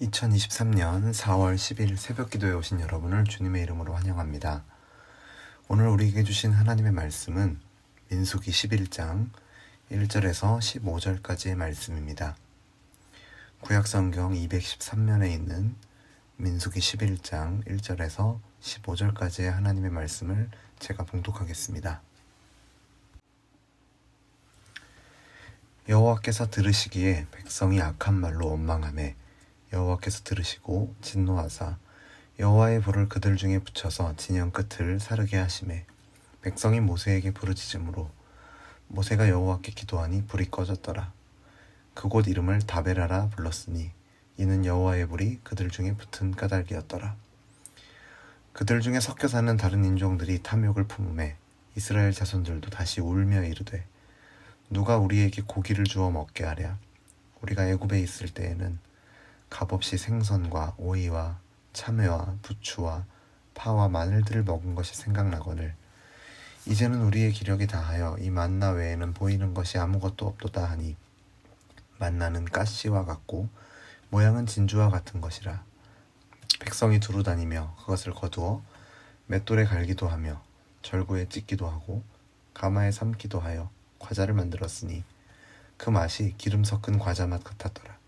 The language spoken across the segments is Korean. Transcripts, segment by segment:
2023년 4월 10일 새벽기도에 오신 여러분을 주님의 이름으로 환영합니다. 오늘 우리에게 주신 하나님의 말씀은 민수기 11장 1절에서 15절까지의 말씀입니다. 구약성경 213면에 있는 민수기 11장 1절에서 15절까지의 하나님의 말씀을 제가 봉독하겠습니다. 여호와께서 들으시기에 백성이 악한 말로 원망하매 여호와께서 들으시고 진노하사 여호와의 불을 그들 중에 붙여서 진영 끝을 사르게 하시매 백성이 모세에게 부르짖음으로 모세가 여호와께 기도하니 불이 꺼졌더라. 그곳 이름을 다베라라 불렀으니 이는 여호와의 불이 그들 중에 붙은 까닭이었더라. 그들 중에 섞여 사는 다른 인종들이 탐욕을 품음에 이스라엘 자손들도 다시 울며 이르되 누가 우리에게 고기를 주어 먹게 하랴. 우리가 애굽에 있을 때에는 값없이 생선과 오이와 참외와 부추와 파와 마늘들을 먹은 것이 생각나거늘 이제는 우리의 기력이 다하여 이 만나 외에는 보이는 것이 아무것도 없도다 하니 만나는 가시와 같고 모양은 진주와 같은 것이라. 백성이 두루 다니며 그것을 거두어 맷돌에 갈기도 하며 절구에 찢기도 하고 가마에 삶기도 하여 과자를 만들었으니 그 맛이 기름 섞은 과자 맛 같았더라.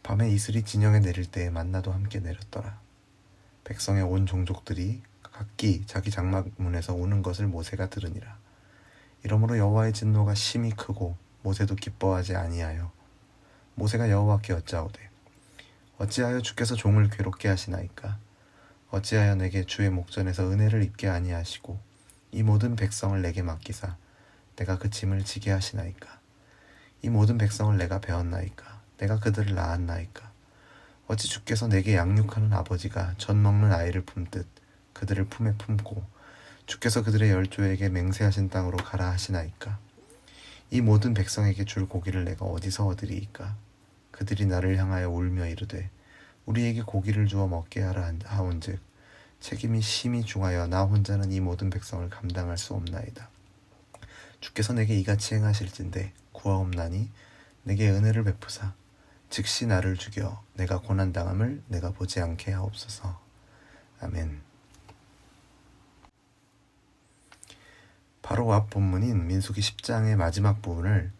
밤에 이슬이 진영에 내릴 때에 만나도 함께 내렸더라. 백성의 온 종족들이 각기 자기 장막문에서 우는 것을 모세가 들으니라. 이러므로 여호와의 진노가 심히 크고 모세도 기뻐하지 아니하여 모세가 여호와께 여짜오되 어찌하여 주께서 종을 괴롭게 하시나이까. 어찌하여 내게 주의 목전에서 은혜를 입게 아니하시고 이 모든 백성을 내게 맡기사 내가 그 짐을 지게 하시나이까. 이 모든 백성을 내가 배웠나이까. 내가 그들을 낳았나이까. 어찌 주께서 내게 양육하는 아버지가 젖 먹는 아이를 품듯 그들을 품에 품고 주께서 그들의 열조에게 맹세하신 땅으로 가라 하시나이까. 이 모든 백성에게 줄 고기를 내가 어디서 얻으리이까. 그들이 나를 향하여 울며 이르되 우리에게 고기를 주어 먹게 하라 하온즉 책임이 심히 중하여 나 혼자는 이 모든 백성을 감당할 수 없나이다. 주께서 내게 이같이 행하실진대 구하옵나니 내게 은혜를 베푸사 즉시 나를 죽여 내가 고난당함을 내가 보지 않게 하옵소서. 아멘. 바로 앞 본문인 민수기 10장의 마지막 부분을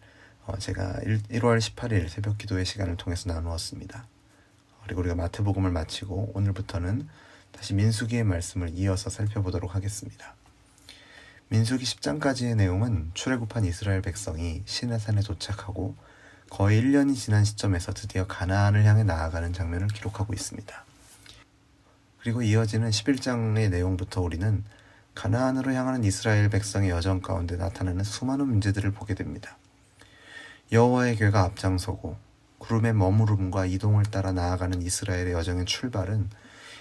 제가 1월 18일 새벽 기도의 시간을 통해서 나누었습니다. 그리고 우리가 마태복음을 마치고 오늘부터는 다시 민수기의 말씀을 이어서 살펴보도록 하겠습니다. 민수기 10장까지의 내용은 출애굽한 이스라엘 백성이 시내산에 도착하고 거의 1년이 지난 시점에서 드디어 가나안을 향해 나아가는 장면을 기록하고 있습니다. 그리고 이어지는 11장의 내용부터 우리는 가나안으로 향하는 이스라엘 백성의 여정 가운데 나타나는 수많은 문제들을 보게 됩니다. 여호와의 궤가 앞장서고 구름의 머무름과 이동을 따라 나아가는 이스라엘의 여정의 출발은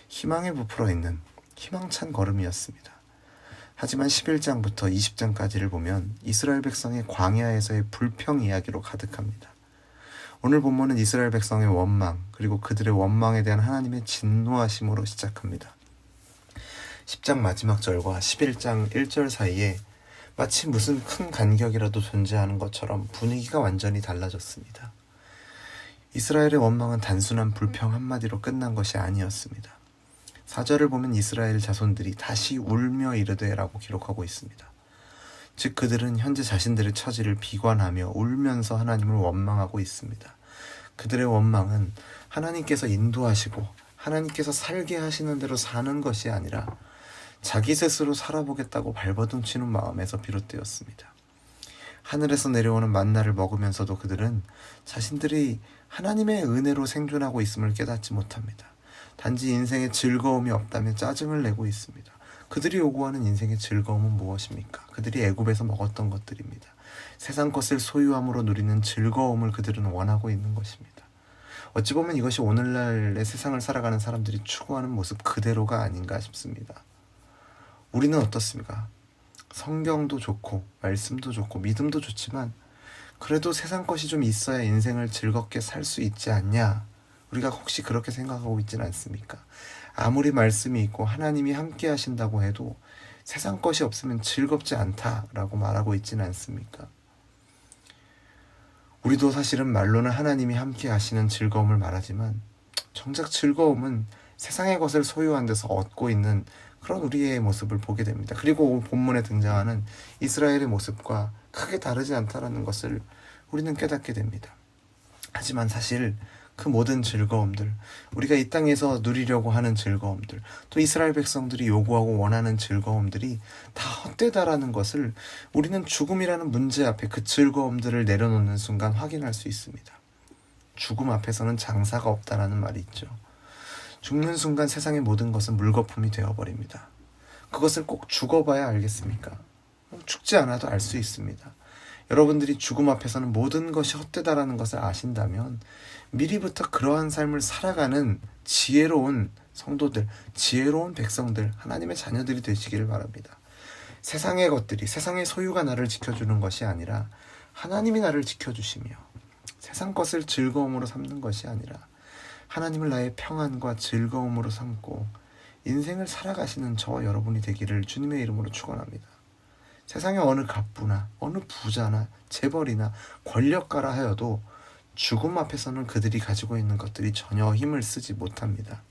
희망에 부풀어 있는 희망찬 걸음이었습니다. 하지만 11장부터 20장까지를 보면 이스라엘 백성의 광야에서의 불평 이야기로 가득합니다. 오늘 본문은 이스라엘 백성의 원망 그리고 그들의 원망에 대한 하나님의 진노하심으로 시작합니다. 10장 마지막 절과 11장 1절 사이에 마치 무슨 큰 간격이라도 존재하는 것처럼 분위기가 완전히 달라졌습니다. 이스라엘의 원망은 단순한 불평 한마디로 끝난 것이 아니었습니다. 4절을 보면 이스라엘 자손들이 다시 울며 이르되 라고 기록하고 있습니다. 즉 그들은 현재 자신들의 처지를 비관하며 울면서 하나님을 원망하고 있습니다. 그들의 원망은 하나님께서 인도하시고 하나님께서 살게 하시는 대로 사는 것이 아니라 자기 스스로 살아보겠다고 발버둥치는 마음에서 비롯되었습니다. 하늘에서 내려오는 만나를 먹으면서도 그들은 자신들이 하나님의 은혜로 생존하고 있음을 깨닫지 못합니다. 단지 인생에 즐거움이 없다며 짜증을 내고 있습니다. 그들이 요구하는 인생의 즐거움은 무엇입니까? 그들이 애굽에서 먹었던 것들입니다. 세상 것을 소유함으로 누리는 즐거움을 그들은 원하고 있는 것입니다. 어찌 보면 이것이 오늘날의 세상을 살아가는 사람들이 추구하는 모습 그대로가 아닌가 싶습니다. 우리는 어떻습니까? 성경도 좋고 말씀도 좋고 믿음도 좋지만 그래도 세상 것이 좀 있어야 인생을 즐겁게 살 수 있지 않냐? 우리가 혹시 그렇게 생각하고 있지는 않습니까? 아무리 말씀이 있고 하나님이 함께 하신다고 해도 세상 것이 없으면 즐겁지 않다라고 말하고 있지는 않습니까? 우리도 사실은 말로는 하나님이 함께 하시는 즐거움을 말하지만 정작 즐거움은 세상의 것을 소유한 데서 얻고 있는 그런 우리의 모습을 보게 됩니다. 그리고 본문에 등장하는 이스라엘의 모습과 크게 다르지 않다라는 것을 우리는 깨닫게 됩니다. 하지만 사실 그 모든 즐거움들, 우리가 이 땅에서 누리려고 하는 즐거움들, 또 이스라엘 백성들이 요구하고 원하는 즐거움들이 다 헛되다라는 것을 우리는 죽음이라는 문제 앞에 그 즐거움들을 내려놓는 순간 확인할 수 있습니다. 죽음 앞에서는 장사가 없다라는 말이 있죠. 죽는 순간 세상의 모든 것은 물거품이 되어버립니다. 그것을 꼭 죽어봐야 알겠습니까? 죽지 않아도 알 수 있습니다. 여러분들이 죽음 앞에서는 모든 것이 헛되다라는 것을 아신다면 미리부터 그러한 삶을 살아가는 지혜로운 성도들, 지혜로운 백성들, 하나님의 자녀들이 되시기를 바랍니다. 세상의 것들이, 세상의 소유가 나를 지켜주는 것이 아니라 하나님이 나를 지켜주시며 세상 것을 즐거움으로 삼는 것이 아니라 하나님을 나의 평안과 즐거움으로 삼고 인생을 살아가시는 저와 여러분이 되기를 주님의 이름으로 축원합니다. 세상의 어느 갑부나 어느 부자나 재벌이나 권력가라 하여도 죽음 앞에서는 그들이 가지고 있는 것들이 전혀 힘을 쓰지 못합니다.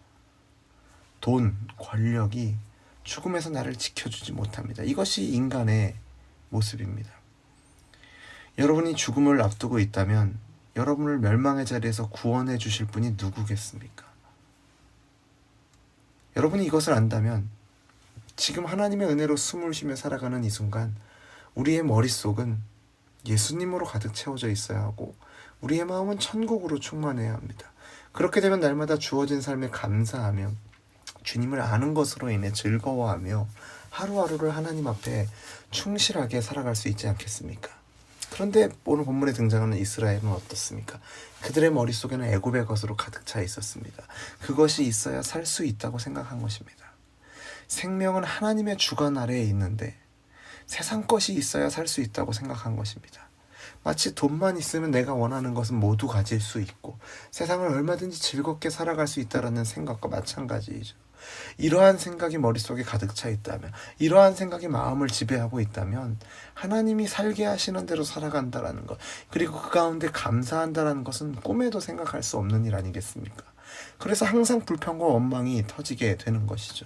돈, 권력이 죽음에서 나를 지켜주지 못합니다. 이것이 인간의 모습입니다. 여러분이 죽음을 앞두고 있다면 여러분을 멸망의 자리에서 구원해 주실 분이 누구겠습니까? 여러분이 이것을 안다면 지금 하나님의 은혜로 숨을 쉬며 살아가는 이 순간 우리의 머릿속은 예수님으로 가득 채워져 있어야 하고 우리의 마음은 천국으로 충만해야 합니다. 그렇게 되면 날마다 주어진 삶에 감사하며 주님을 아는 것으로 인해 즐거워하며 하루하루를 하나님 앞에 충실하게 살아갈 수 있지 않겠습니까? 그런데 오늘 본문에 등장하는 이스라엘은 어떻습니까? 그들의 머릿속에는 애굽의 것으로 가득 차 있었습니다. 그것이 있어야 살 수 있다고 생각한 것입니다. 생명은 하나님의 주관 아래에 있는데 세상 것이 있어야 살 수 있다고 생각한 것입니다. 마치 돈만 있으면 내가 원하는 것은 모두 가질 수 있고 세상을 얼마든지 즐겁게 살아갈 수 있다는 생각과 마찬가지이죠. 이러한 생각이 머릿속에 가득 차 있다면, 이러한 생각이 마음을 지배하고 있다면 하나님이 살게 하시는 대로 살아간다라는 것, 그리고 그 가운데 감사한다라는 것은 꿈에도 생각할 수 없는 일 아니겠습니까? 그래서 항상 불평과 원망이 터지게 되는 것이죠.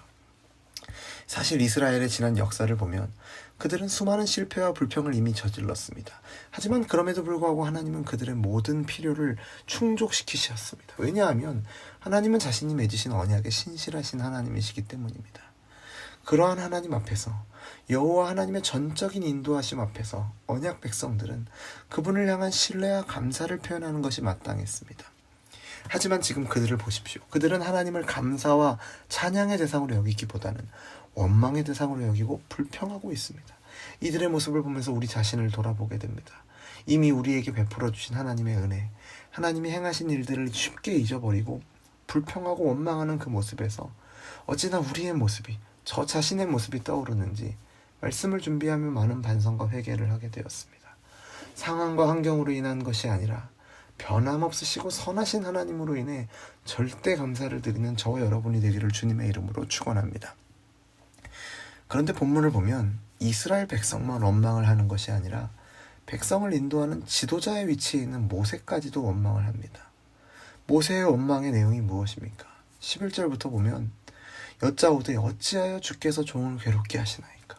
사실 이스라엘의 지난 역사를 보면 그들은 수많은 실패와 불평을 이미 저질렀습니다. 하지만 그럼에도 불구하고 하나님은 그들의 모든 필요를 충족시키셨습니다. 왜냐하면 하나님은 자신이 맺으신 언약에 신실하신 하나님이시기 때문입니다. 그러한 하나님 앞에서, 여호와 하나님의 전적인 인도하심 앞에서 언약 백성들은 그분을 향한 신뢰와 감사를 표현하는 것이 마땅했습니다. 하지만 지금 그들을 보십시오. 그들은 하나님을 감사와 찬양의 대상으로 여기기보다는 원망의 대상으로 여기고 불평하고 있습니다. 이들의 모습을 보면서 우리 자신을 돌아보게 됩니다. 이미 우리에게 베풀어 주신 하나님의 은혜, 하나님이 행하신 일들을 쉽게 잊어버리고 불평하고 원망하는 그 모습에서 어찌나 우리의 모습이, 저 자신의 모습이 떠오르는지 말씀을 준비하며 많은 반성과 회개를 하게 되었습니다. 상황과 환경으로 인한 것이 아니라 변함없으시고 선하신 하나님으로 인해 절대 감사를 드리는 저와 여러분이 되기를 주님의 이름으로 축원합니다. 그런데 본문을 보면 이스라엘 백성만 원망을 하는 것이 아니라 백성을 인도하는 지도자의 위치에 있는 모세까지도 원망을 합니다. 모세의 원망의 내용이 무엇입니까? 11절부터 보면 여짜오되 어찌하여 주께서 종을 괴롭게 하시나이까?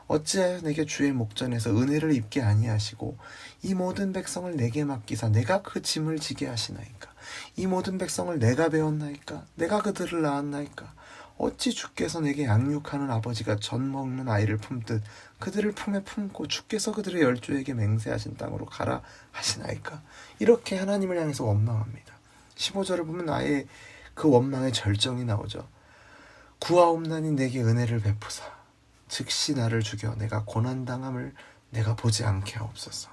어찌하여 내게 주의 목전에서 은혜를 입게 아니하시고 이 모든 백성을 내게 맡기사 내가 그 짐을 지게 하시나이까? 이 모든 백성을 내가 배웠나이까? 내가 그들을 낳았나이까? 어찌 주께서 내게 양육하는 아버지가 젖 먹는 아이를 품듯 그들을 품에 품고 주께서 그들의 열조에게 맹세하신 땅으로 가라 하시나이까? 이렇게 하나님을 향해서 원망합니다. 15절을 보면 아예 그 원망의 절정이 나오죠. 구하옵나니 내게 은혜를 베푸사 즉시 나를 죽여 내가 고난당함을 내가 보지 않게 하옵소서.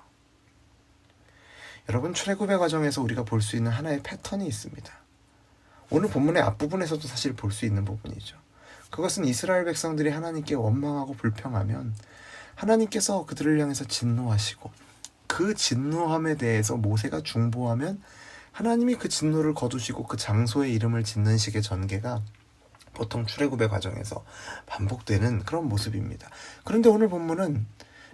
여러분, 출애굽의 과정에서 우리가 볼 수 있는 하나의 패턴이 있습니다. 오늘 본문의 앞부분에서도 사실 볼 수 있는 부분이죠. 그것은 이스라엘 백성들이 하나님께 원망하고 불평하면 하나님께서 그들을 향해서 진노하시고 그 진노함에 대해서 모세가 중보하면 하나님이 그 진노를 거두시고 그 장소에 이름을 짓는 식의 전개가 보통 출애굽의 과정에서 반복되는 그런 모습입니다. 그런데 오늘 본문은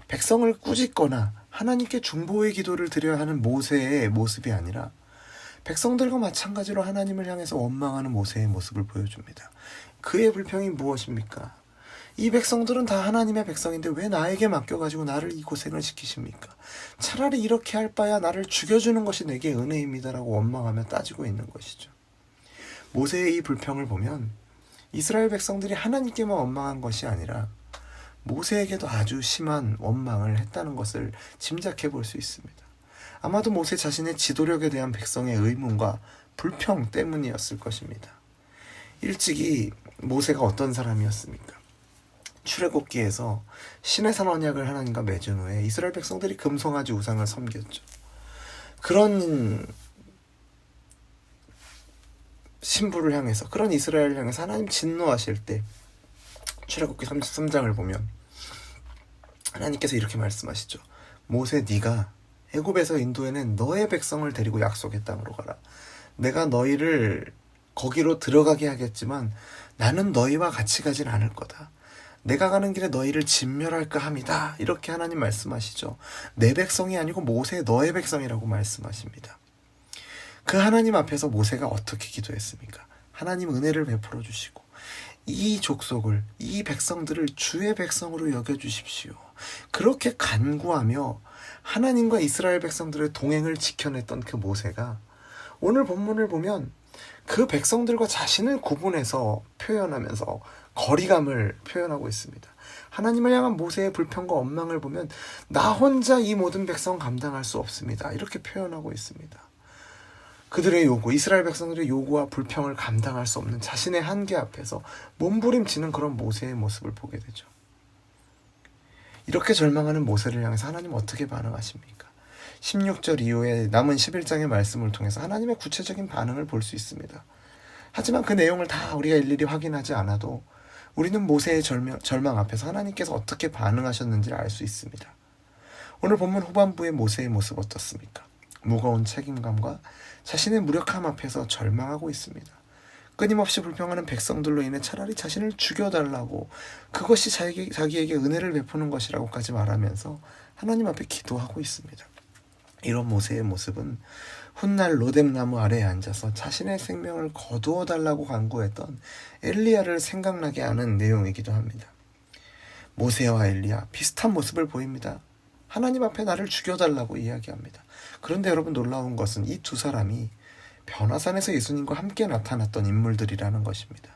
백성을 꾸짖거나 하나님께 중보의 기도를 드려야 하는 모세의 모습이 아니라 백성들과 마찬가지로 하나님을 향해서 원망하는 모세의 모습을 보여줍니다. 그의 불평이 무엇입니까? 이 백성들은 다 하나님의 백성인데 왜 나에게 맡겨가지고 나를 이 고생을 시키십니까? 차라리 이렇게 할 바야 나를 죽여주는 것이 내게 은혜입니다라고 원망하며 따지고 있는 것이죠. 모세의 이 불평을 보면 이스라엘 백성들이 하나님께만 원망한 것이 아니라 모세에게도 아주 심한 원망을 했다는 것을 짐작해 볼 수 있습니다. 아마도 모세 자신의 지도력에 대한 백성의 의문과 불평 때문이었을 것입니다. 일찍이 모세가 어떤 사람이었습니까? 출애굽기에서 시내산 언약을 하나님과 맺은 후에 이스라엘 백성들이 금송아지 우상을 섬겼죠. 그런 신부를 향해서, 그런 이스라엘을 향해서 하나님 진노하실 때 출애굽기 33장을 보면 하나님께서 이렇게 말씀하시죠. 모세, 네가 애굽에서 인도해낸 너의 백성을 데리고 약속의 땅으로 가라. 내가 너희를 거기로 들어가게 하겠지만 나는 너희와 같이 가진 않을 거다. 내가 가는 길에 너희를 진멸할까 함이다. 이렇게 하나님 말씀하시죠. 내 백성이 아니고 모세 너의 백성이라고 말씀하십니다. 그 하나님 앞에서 모세가 어떻게 기도했습니까? 하나님 은혜를 베풀어 주시고 이 족속을, 이 백성들을 주의 백성으로 여겨주십시오. 그렇게 간구하며 하나님과 이스라엘 백성들의 동행을 지켜냈던 그 모세가 오늘 본문을 보면 그 백성들과 자신을 구분해서 표현하면서 거리감을 표현하고 있습니다. 하나님을 향한 모세의 불평과 원망을 보면 나 혼자 이 모든 백성 감당할 수 없습니다. 이렇게 표현하고 있습니다. 그들의 요구, 이스라엘 백성들의 요구와 불평을 감당할 수 없는 자신의 한계 앞에서 몸부림치는 그런 모세의 모습을 보게 되죠. 이렇게 절망하는 모세를 향해서 하나님 어떻게 반응하십니까? 16절 이후에 남은 11장의 말씀을 통해서 하나님의 구체적인 반응을 볼 수 있습니다. 하지만 그 내용을 다 우리가 일일이 확인하지 않아도 우리는 모세의 절망 앞에서 하나님께서 어떻게 반응하셨는지를 알 수 있습니다. 오늘 본문 후반부의 모세의 모습 어떻습니까? 무거운 책임감과 자신의 무력함 앞에서 절망하고 있습니다. 끊임없이 불평하는 백성들로 인해 차라리 자신을 죽여달라고, 그것이 자기에게 은혜를 베푸는 것이라고까지 말하면서 하나님 앞에 기도하고 있습니다. 이런 모세의 모습은 훗날 로뎀나무 아래에 앉아서 자신의 생명을 거두어 달라고 간구했던 엘리야를 생각나게 하는 내용이기도 합니다. 모세와 엘리야 비슷한 모습을 보입니다. 하나님 앞에 나를 죽여달라고 이야기합니다. 그런데 여러분, 놀라운 것은 이 두 사람이 변화산에서 예수님과 함께 나타났던 인물들이라는 것입니다.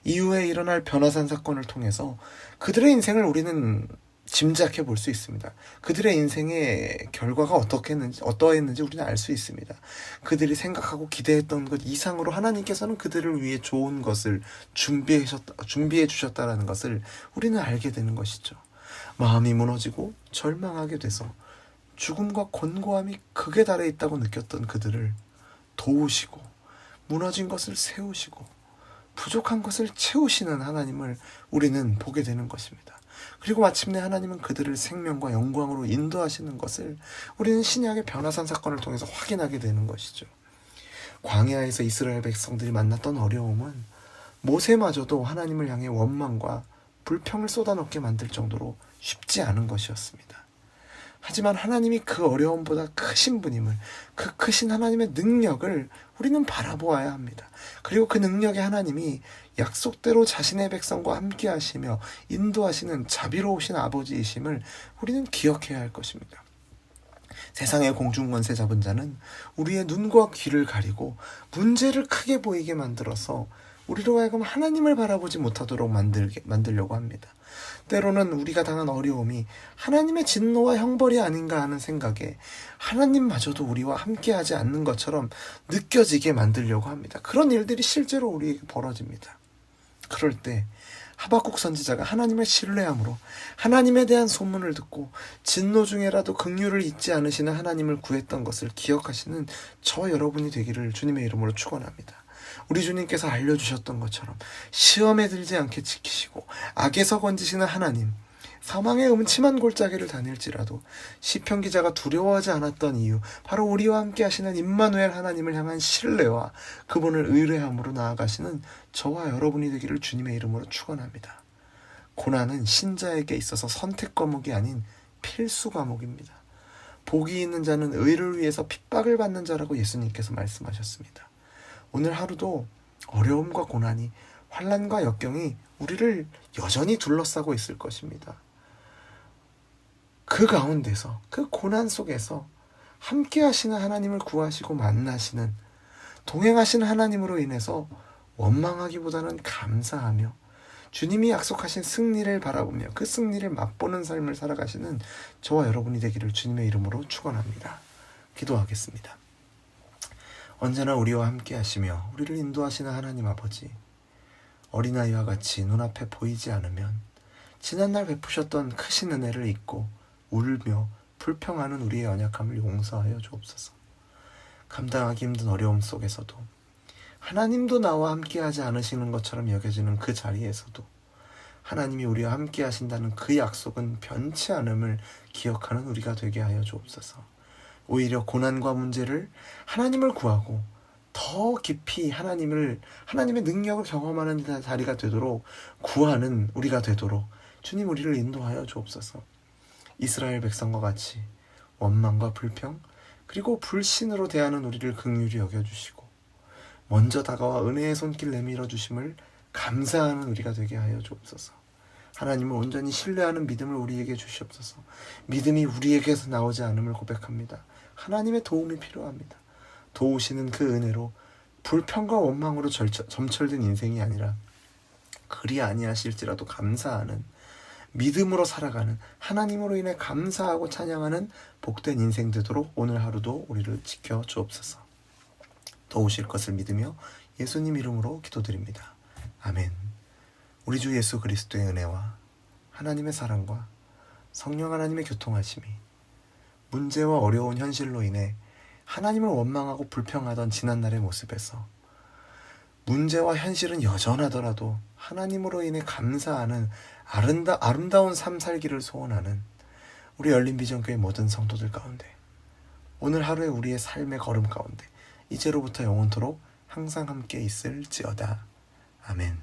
이후에 일어날 변화산 사건을 통해서 그들의 인생을 우리는 짐작해 볼 수 있습니다. 그들의 인생의 결과가 어떠했는지 우리는 알 수 있습니다. 그들이 생각하고 기대했던 것 이상으로 하나님께서는 그들을 위해 좋은 것을 준비해 주셨다는 것을 우리는 알게 되는 것이죠. 마음이 무너지고 절망하게 돼서 죽음과 곤고함이 극에 달해 있다고 느꼈던 그들을 도우시고 무너진 것을 세우시고 부족한 것을 채우시는 하나님을 우리는 보게 되는 것입니다. 그리고 마침내 하나님은 그들을 생명과 영광으로 인도하시는 것을 우리는 신약의 변화산 사건을 통해서 확인하게 되는 것이죠. 광야에서 이스라엘 백성들이 만났던 어려움은 모세마저도 하나님을 향해 원망과 불평을 쏟아놓게 만들 정도로 쉽지 않은 것이었습니다. 하지만 하나님이 그 어려움보다 크신 분임을, 그 크신 하나님의 능력을 우리는 바라보아야 합니다. 그리고 그 능력의 하나님이 약속대로 자신의 백성과 함께 하시며 인도하시는 자비로우신 아버지이심을 우리는 기억해야 할 것입니다. 세상의 공중권세 잡은 자는 우리의 눈과 귀를 가리고 문제를 크게 보이게 만들어서 우리로 하여금 하나님을 바라보지 못하도록 만들려고 합니다. 때로는 우리가 당한 어려움이 하나님의 진노와 형벌이 아닌가 하는 생각에 하나님마저도 우리와 함께하지 않는 것처럼 느껴지게 만들려고 합니다. 그런 일들이 실제로 우리에게 벌어집니다. 그럴 때 하박국 선지자가 하나님을 신뢰함으로 하나님에 대한 소문을 듣고 진노 중에라도 긍휼을 잊지 않으시는 하나님을 구했던 것을 기억하시는 저 여러분이 되기를 주님의 이름으로 축원합니다. 우리 주님께서 알려주셨던 것처럼 시험에 들지 않게 지키시고 악에서 건지시는 하나님, 사망의 음침한 골짜기를 다닐지라도 시편 기자가 두려워하지 않았던 이유, 바로 우리와 함께 하시는 임마누엘 하나님을 향한 신뢰와 그분을 의뢰함으로 나아가시는 저와 여러분이 되기를 주님의 이름으로 축원합니다. 고난은 신자에게 있어서 선택 과목이 아닌 필수 과목입니다. 복이 있는 자는 의를 위해서 핍박을 받는 자라고 예수님께서 말씀하셨습니다. 오늘 하루도 어려움과 고난이, 환난과 역경이 우리를 여전히 둘러싸고 있을 것입니다. 그 가운데서, 그 고난 속에서 함께 하시는 하나님을 구하시고 만나시는, 동행하시는 하나님으로 인해서 원망하기보다는 감사하며 주님이 약속하신 승리를 바라보며 그 승리를 맛보는 삶을 살아가시는 저와 여러분이 되기를 주님의 이름으로 축원합니다. 기도하겠습니다. 언제나 우리와 함께 하시며 우리를 인도하시는 하나님 아버지, 어린아이와 같이 눈앞에 보이지 않으면 지난날 베푸셨던 크신 은혜를 잊고 울며 불평하는 우리의 연약함을 용서하여 주옵소서. 감당하기 힘든 어려움 속에서도 하나님도 나와 함께 하지 않으시는 것처럼 여겨지는 그 자리에서도 하나님이 우리와 함께 하신다는 그 약속은 변치 않음을 기억하는 우리가 되게 하여 주옵소서. 오히려 고난과 문제를 하나님을 구하고 더 깊이 하나님의 능력을 경험하는 자리가 되도록 구하는 우리가 되도록 주님 우리를 인도하여 주옵소서. 이스라엘 백성과 같이 원망과 불평 그리고 불신으로 대하는 우리를 긍휼히 여겨주시고 먼저 다가와 은혜의 손길 내밀어 주심을 감사하는 우리가 되게 하여 주옵소서. 하나님을 온전히 신뢰하는 믿음을 우리에게 주시옵소서. 믿음이 우리에게서 나오지 않음을 고백합니다. 하나님의 도움이 필요합니다. 도우시는 그 은혜로 불평과 원망으로 점철된 인생이 아니라 그리 아니하실지라도 감사하는, 믿음으로 살아가는, 하나님으로 인해 감사하고 찬양하는 복된 인생 되도록 오늘 하루도 우리를 지켜 주옵소서. 도우실 것을 믿으며 예수님 이름으로 기도드립니다. 아멘. 우리 주 예수 그리스도의 은혜와 하나님의 사랑과 성령 하나님의 교통하심이 문제와 어려운 현실로 인해 하나님을 원망하고 불평하던 지난날의 모습에서 문제와 현실은 여전하더라도 하나님으로 인해 감사하는 아름다운 삶 살기를 소원하는 우리 열린비전교회 모든 성도들 가운데 오늘 하루의 우리의 삶의 걸음 가운데 이제로부터 영원토록 항상 함께 있을지어다. 아멘.